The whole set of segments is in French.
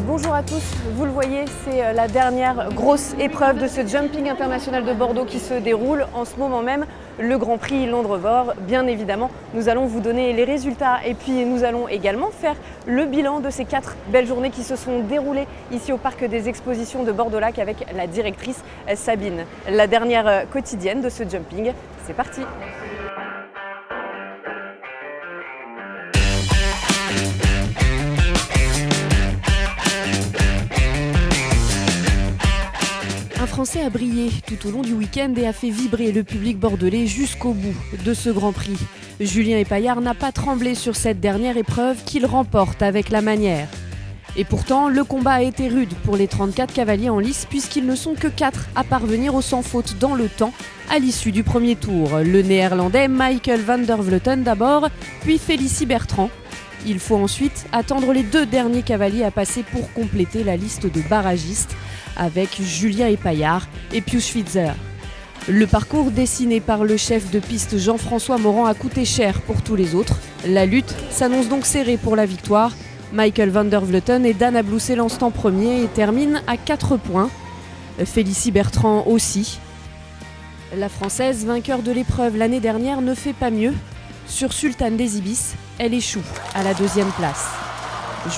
Bonjour à tous, vous le voyez, c'est la dernière grosse épreuve de ce Jumping International de Bordeaux qui se déroule en ce moment même, le Grand Prix Londres-Vore. Bien évidemment, nous allons vous donner les résultats et puis nous allons également faire le bilan de ces 4 belles journées qui se sont déroulées ici au Parc des Expositions de Bordeaux-Lac avec la directrice Sabine. La dernière quotidienne de ce jumping, c'est parti! Un Français a brillé tout au long du week-end et a fait vibrer le public bordelais jusqu'au bout de ce Grand Prix. Julien Epaillard n'a pas tremblé sur cette dernière épreuve qu'il remporte avec la manière. Et pourtant, le combat a été rude pour les 34 cavaliers en lice puisqu'ils ne sont que 4 à parvenir au sans faute dans le temps à l'issue du premier tour. Le néerlandais Michael van der Vleuten d'abord, puis Félicie Bertrand. Il faut ensuite attendre les 2 derniers cavaliers à passer pour compléter la liste de barragistes avec Julien Epaillard et Pius Schwitzer. Le parcours dessiné par le chef de piste Jean-François Morand a coûté cher pour tous les autres. La lutte s'annonce donc serrée pour la victoire. Michael van der Vleuten et Dan Abloux s'élancent en premier et terminent à 4 points. Félicie Bertrand aussi. La Française, vainqueur de l'épreuve l'année dernière, ne fait pas mieux. Sur Sultane des Ibis, elle échoue à la 2e place.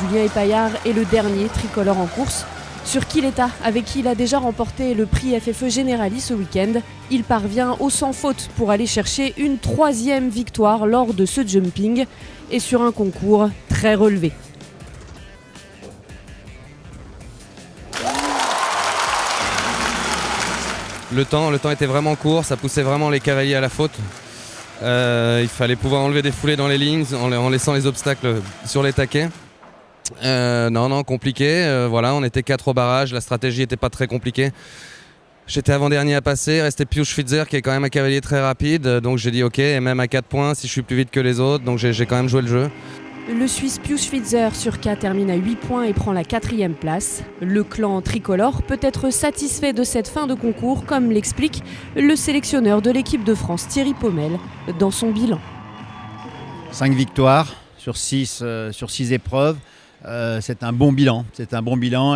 Julien Epaillard est le dernier tricolore en course. Sur Quilletta, avec qui il a déjà remporté le prix FFE Generali ce week-end, il parvient au sans faute pour aller chercher une 3e victoire lors de ce jumping et sur un concours très relevé. Le temps était vraiment court, ça poussait vraiment les cavaliers à la faute. Il fallait pouvoir enlever des foulées dans les lignes en laissant les obstacles sur les taquets. Non, compliqué. Voilà, on était 4 au barrage, la stratégie n'était pas très compliquée. J'étais avant-dernier à passer, restait Pius Schwitzer qui est quand même un cavalier très rapide. Donc j'ai dit ok, et même à 4 points si je suis plus vite que les autres, donc j'ai quand même joué le jeu. Le Suisse Pius Schwitzer sur K termine à 8 points et prend la 4e place. Le clan tricolore peut être satisfait de cette fin de concours, comme l'explique le sélectionneur de l'équipe de France Thierry Paumel dans son bilan. 5 victoires sur 6 épreuves. C'est un bon bilan.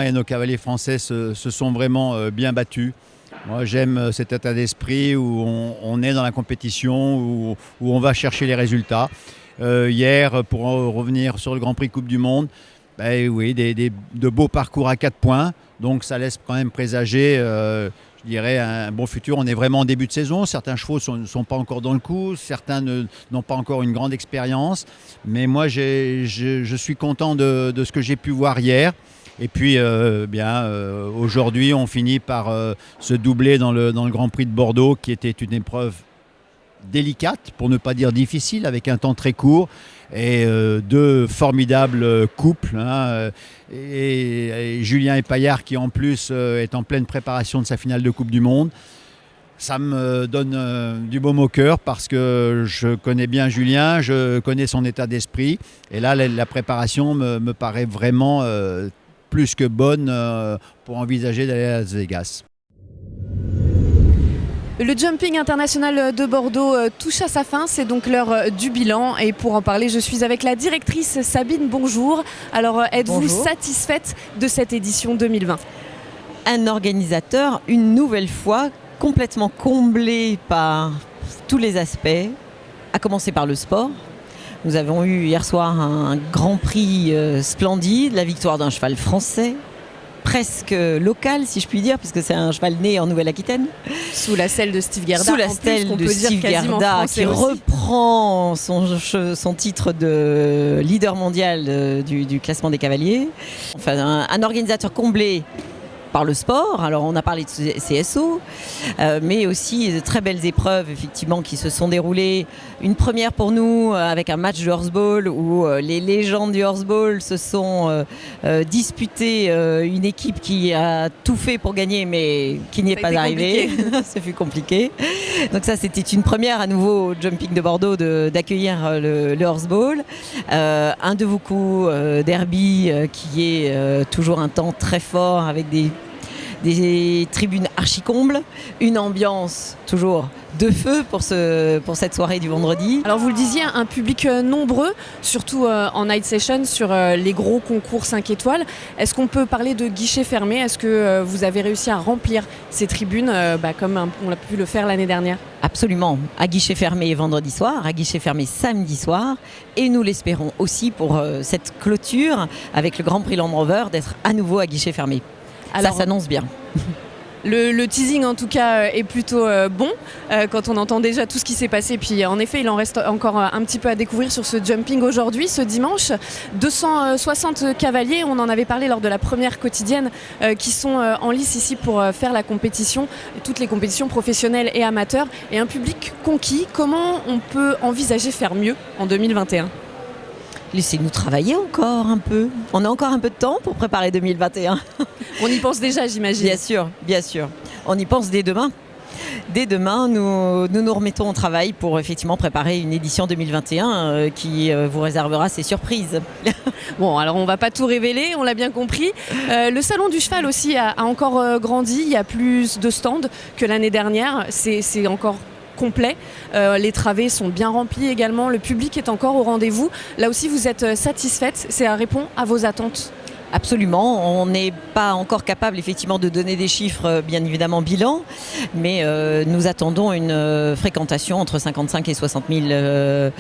Et nos cavaliers français se sont vraiment bien battus. Moi j'aime cet état d'esprit où on est dans la compétition, où on va chercher les résultats. Hier, pour revenir sur le Grand Prix Coupe du Monde, oui, de beaux parcours à 4 points. Donc ça laisse quand même présager, je dirais, un bon futur. On est vraiment en début de saison. Certains chevaux ne sont pas encore dans le coup. Certains n'ont pas encore une grande expérience. Mais moi, je suis content de ce que j'ai pu voir hier. Et puis, aujourd'hui, on finit par se doubler dans le Grand Prix de Bordeaux, qui était une épreuve délicate, pour ne pas dire difficile, avec un temps très court et 2 formidables couples. Et Julien Epaillard qui en plus est en pleine préparation de sa finale de Coupe du Monde. Ça me donne du baume au cœur parce que je connais bien Julien, je connais son état d'esprit et là la préparation me paraît vraiment plus que bonne pour envisager d'aller à Las Vegas. Le Jumping International de Bordeaux touche à sa fin, c'est donc l'heure du bilan et pour en parler je suis avec la directrice Sabine, bonjour. Alors êtes-vous satisfaite de cette édition 2020 ? Un organisateur, une nouvelle fois, complètement comblé par tous les aspects, à commencer par le sport. Nous avons eu hier soir un Grand Prix splendide, la victoire d'un cheval français, presque local si je puis dire, puisque c'est un cheval né en Nouvelle-Aquitaine. Sous la stèle de Steve Gerda. Sous la stèle de Steve Gerda qui reprend son titre de leader mondial du classement des cavaliers. Enfin, un organisateur comblé par le sport. Alors on a parlé de CSO, mais aussi de très belles épreuves effectivement qui se sont déroulées. Une première pour nous avec un match de horseball où les légendes du horseball se sont disputées une équipe qui a tout fait pour gagner mais qui n'y est pas arrivée. Ça fut compliqué. Donc ça c'était une première à nouveau au Jumping de Bordeaux d'accueillir le horseball. Un de vos coups derby qui est toujours un temps très fort avec des tribunes archi-combles, une ambiance toujours de feu pour cette soirée du vendredi. Alors vous le disiez, un public nombreux, surtout en night session sur les gros concours 5 étoiles. Est-ce qu'on peut parler de guichets fermés? Est-ce que vous avez réussi à remplir ces tribunes comme on a pu le faire l'année dernière? Absolument, à guichet fermé vendredi soir, à guichet fermé samedi soir, et nous l'espérons aussi pour cette clôture avec le Grand Prix Land Rover d'être à nouveau à guichet fermé. Alors, ça s'annonce bien. Le teasing en tout cas est plutôt bon quand on entend déjà tout ce qui s'est passé. Puis en effet il en reste encore un petit peu à découvrir sur ce jumping aujourd'hui, ce dimanche. 260 cavaliers, on en avait parlé lors de la première quotidienne, qui sont en lice ici pour faire la compétition, toutes les compétitions professionnelles et amateurs, et un public conquis. Comment on peut envisager faire mieux en 2021 ? Laissez-nous travailler encore un peu. On a encore un peu de temps pour préparer 2021. On y pense déjà, j'imagine. Bien sûr. On y pense dès demain. Dès demain, nous remettons au travail pour effectivement préparer une édition 2021 qui vous réservera ses surprises. Bon, alors on ne va pas tout révéler, on l'a bien compris. Le salon du cheval aussi a encore grandi. Il y a plus de stands que l'année dernière. C'est encore complet. Les travées sont bien remplies également. Le public est encore au rendez-vous. Là aussi, vous êtes satisfaite. Ça répond à vos attentes? Absolument, on n'est pas encore capable effectivement de donner des chiffres bien évidemment bilan, mais nous attendons une fréquentation entre 55 et 60 000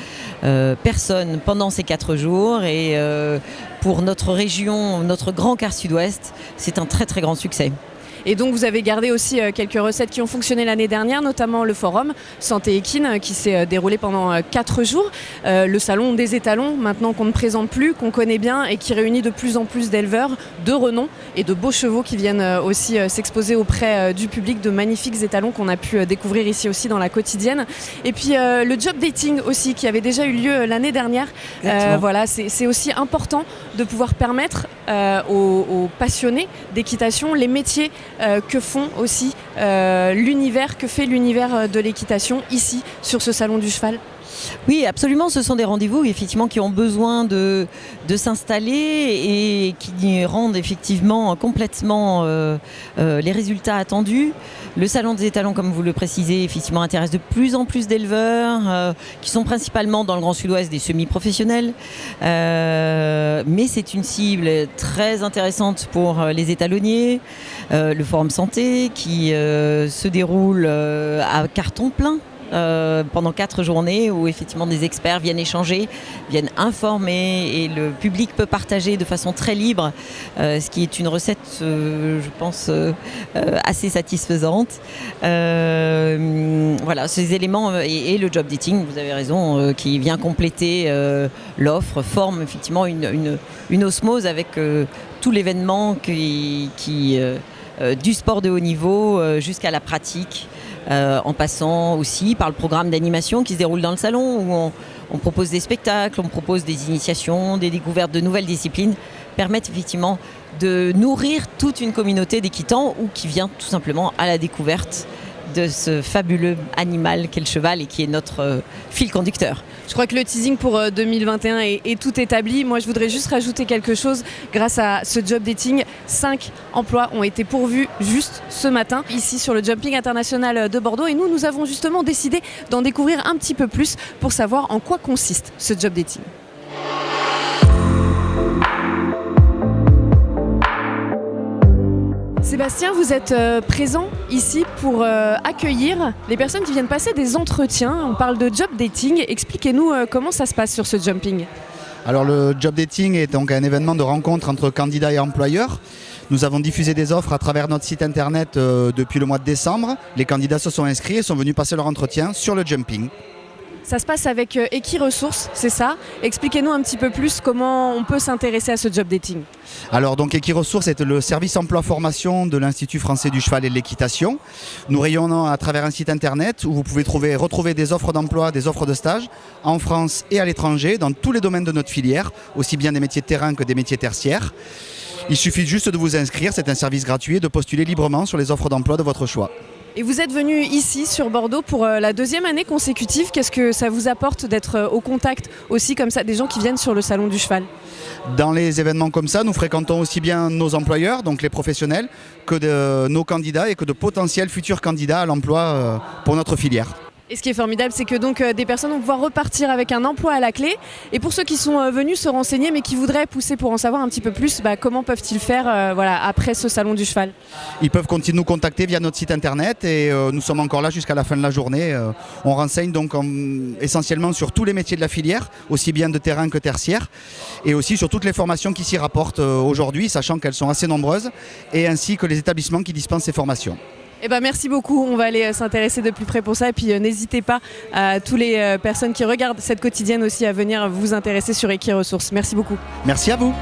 personnes pendant ces 4 jours, et pour notre région, notre grand quart sud-ouest, c'est un très très grand succès. Et donc vous avez gardé aussi quelques recettes qui ont fonctionné l'année dernière, notamment le forum Santé Équine qui s'est déroulé pendant 4 jours. Le salon des étalons, maintenant qu'on ne présente plus, qu'on connaît bien et qui réunit de plus en plus d'éleveurs de renom et de beaux chevaux qui viennent aussi s'exposer auprès du public, de magnifiques étalons qu'on a pu découvrir ici aussi dans la quotidienne. Et puis le job dating aussi qui avait déjà eu lieu l'année dernière. Voilà, c'est aussi important de pouvoir permettre aux passionnés d'équitation les métiers que font aussi l'univers, que fait l'univers de l'équitation ici sur ce salon du cheval. Oui, absolument, ce sont des rendez-vous effectivement qui ont besoin de s'installer et qui rendent effectivement complètement les résultats attendus. Le salon des étalons, comme vous le précisez, effectivement intéresse de plus en plus d'éleveurs qui sont principalement dans le Grand Sud-Ouest des semi-professionnels, mais c'est une cible très intéressante pour les étalonniers. Le forum santé qui se déroule à carton plein pendant 4 journées où effectivement des experts viennent échanger, viennent informer, et le public peut partager de façon très libre, ce qui est une recette, je pense, assez satisfaisante. Voilà, ces éléments et le job dating, vous avez raison, qui vient compléter l'offre, forme effectivement une osmose avec tout l'événement du sport de haut niveau jusqu'à la pratique. En passant aussi par le programme d'animation qui se déroule dans le salon, où on propose des spectacles, on propose des initiations, des découvertes de nouvelles disciplines, permettent effectivement de nourrir toute une communauté d'équitants ou qui vient tout simplement à la découverte de ce fabuleux animal qu'est le cheval et qui est notre fil conducteur. Je crois que le teasing pour 2021 est tout établi. Moi, je voudrais juste rajouter quelque chose. Grâce à ce job dating, 5 emplois ont été pourvus juste ce matin, ici sur le Jumping International de Bordeaux. Et nous avons justement décidé d'en découvrir un petit peu plus pour savoir en quoi consiste ce job dating. Sébastien, vous êtes présent ici pour accueillir les personnes qui viennent passer des entretiens. On parle de job dating. Expliquez-nous comment ça se passe sur ce jumping. Alors le job dating est donc un événement de rencontre entre candidats et employeurs. Nous avons diffusé des offres à travers notre site internet depuis le mois de décembre. Les candidats se sont inscrits et sont venus passer leur entretien sur le jumping. Ça se passe avec Equiresources, c'est ça? Expliquez-nous un petit peu plus comment on peut s'intéresser à ce job dating. Alors donc Equiresources est le service emploi-formation de l'Institut français du cheval et de l'équitation. Nous rayonnons à travers un site internet où vous pouvez retrouver des offres d'emploi, des offres de stage en France et à l'étranger dans tous les domaines de notre filière, aussi bien des métiers de terrain que des métiers tertiaires. Il suffit juste de vous inscrire, c'est un service gratuit, et de postuler librement sur les offres d'emploi de votre choix. Et vous êtes venu ici sur Bordeaux pour la 2e année consécutive. Qu'est-ce que ça vous apporte d'être au contact aussi comme ça des gens qui viennent sur le salon du cheval? Dans les événements comme ça, nous fréquentons aussi bien nos employeurs, donc les professionnels, que nos candidats et que de potentiels futurs candidats à l'emploi pour notre filière. Et ce qui est formidable, c'est que donc des personnes vont pouvoir repartir avec un emploi à la clé. Et pour ceux qui sont venus se renseigner mais qui voudraient pousser pour en savoir un petit peu plus, comment peuvent-ils faire après ce salon du cheval? Ils peuvent continuer de nous contacter via notre site internet et nous sommes encore là jusqu'à la fin de la journée. On renseigne donc essentiellement sur tous les métiers de la filière, aussi bien de terrain que tertiaire, et aussi sur toutes les formations qui s'y rapportent aujourd'hui, sachant qu'elles sont assez nombreuses, et ainsi que les établissements qui dispensent ces formations. Merci beaucoup, on va aller s'intéresser de plus près pour ça et puis n'hésitez pas à toutes les personnes qui regardent cette quotidienne aussi à venir vous intéresser sur Equiresources. Merci beaucoup. Merci à vous.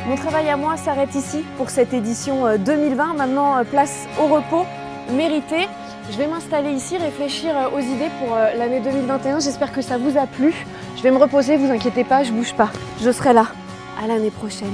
Mon travail à moi s'arrête ici pour cette édition 2020. Maintenant, place au repos mérité. Je vais m'installer ici, réfléchir aux idées pour l'année 2021. J'espère que ça vous a plu. Je vais me reposer, vous inquiétez pas, je bouge pas. Je serai là. À l'année prochaine.